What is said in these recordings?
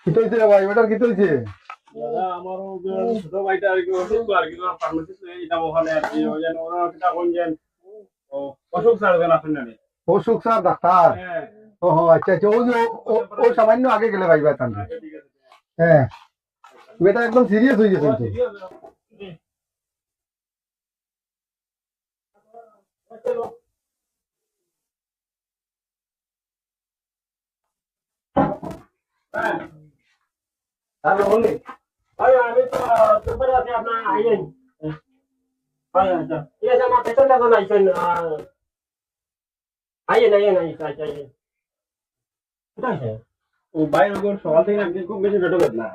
কি হইছে রে ভাই, ওটার কি হইছে? দাদা আমারও ছোট ভাইটা আর কি অসুস্থ আর কি, ফার্মেসিস্ট এটা ওখানে আর কি ওই জন্য ওরা কিটা কোন যেন অসুখ ছাড়বেন আপনি না। অসুখ স্যার ডাক্তার? হ্যাঁ ও আচ্ছা আচ্ছা, ওই যে ও সামান্য আগে গেলে ভাই ভাই তান্ডে। হ্যাঁ, এটা একদম সিরিয়াস হয়ে গেছে কিন্তু। তাহলে বললি ভাই আমি তো তোমার আছে আপনার আইয়েন। ভাই আচ্ছা ঠিক আছে, আমার পেছনটা তো নাইছেন আইয়েন আইয়েন আইয়েন আচ্ছা আইয়েন। কোথায় আছে ও ভাই? ওর সকাল থেকে নাকি খুব বেশি পেটে ব্যথা,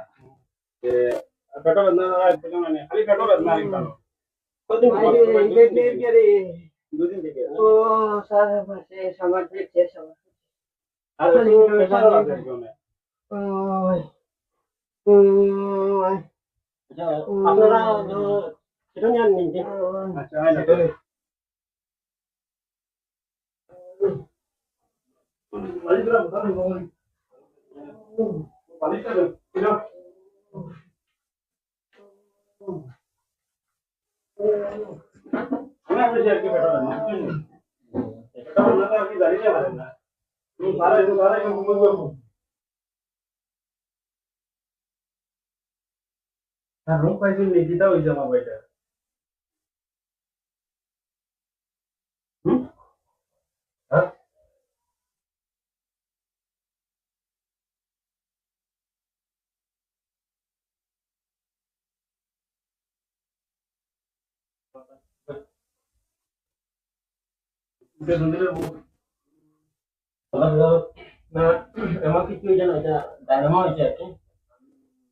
পেটে ব্যথা মানে খালি পেটে ব্যথা আর কি। কতদিন দুদিন থেকে? ও স্যার পাশে সবার দেখছে সবার। আর প্রেসার আছে কি না? ওই আচ্ছা আপনারা সেটা নিয়ে নিন। আচ্ছা আয় না বালিশটা বসানো হবে। বালিশটা দিলো আমি আপনি আর কি বেটা না এটা বলতে আপনি জানিয়ে পারেন না। তুমি সারা বুঝবো না। রোগ পাইছেন নিকিতা হই জামা ভাইটা। হুম হ্যাঁ উঠে দিলে না এমন কিছু জানো এটা ডায়নামো হয়েছে আর কি।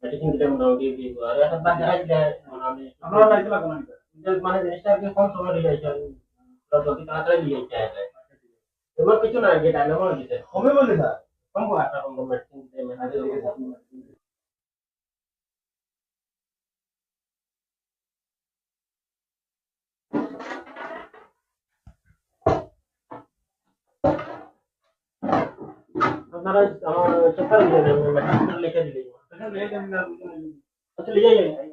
মেডিসিন দিলে মোটামুটি আর এখন বাদ দেখা যায় আমি আপনারা লাইতে লাগবে না মানে জিনিসটা আর কি কম সময় হয়ে যায় জলদি তাড়াতাড়ি নিয়ে যায়। এমন কিছু না যে ডায়নামো দিতে কমে বলে স্যার কম একটা কম মেডিসিন দিতে মেডিসিন। আপনারা আমার চেষ্টা করবেন মেডিসিন লিখে দিলে আচ্ছা লিখে যাই।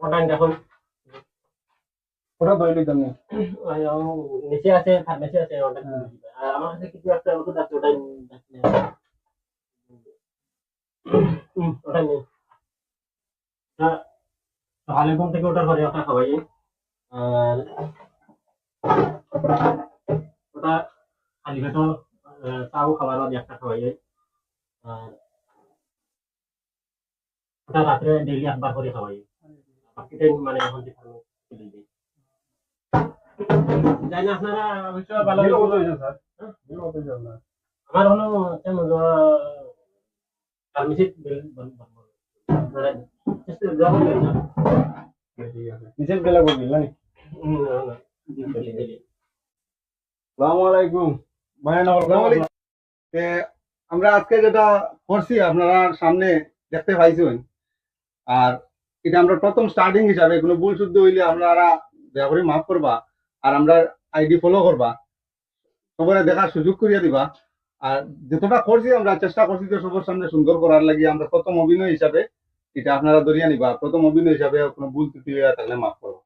ওটা দেখুন ওটা ধরে নিতাম না। নিচে আছে ফার্মেসি আছে ওটা আর আমার কাছে কিছু একটা ওষুধ আছে ওটাই ওটা নেই। সকালে ঘুম থেকে ওঠার পরে ওটা খাওয়াই আর ওটা খালি পেটো তাও খাবার আগে একটা খাওয়াই আর ওটা রাত্রে ডেইলি একবার করে খাওয়াই। বাকিটাই মানে এখন যে জানি আপনারা অবশ্যই ভালো হয়েছে স্যার, আমার হলো ফার্মেসি নিচের বেলা করবি না? আসসালামু আলাইকুম ভাই। আমরা আজকে যেটা করছি আপনারা সামনে দেখতে পাইছেন, আর এটা আমরা প্রথম স্টার্টিং হিসাবে কোনো ভুল শুদ্ধ হইলে আপনারা দয়া করে মাফ করবা আর আমরা আইডি ফলো করবা, সবার দেখার সুযোগ করিয়া দিবা। আর যতটা করছি আমরা চেষ্টা করছি যে সবার সামনে সুন্দর করার লাগি। আমরা প্রথম অভিনয় হিসাবে এটা আপনারা ধরিয়া নিবা, প্রথম অভিনয় হিসাবে কোনো ভুল ত্রুটি হইয়া থাকলে মাফ করবা।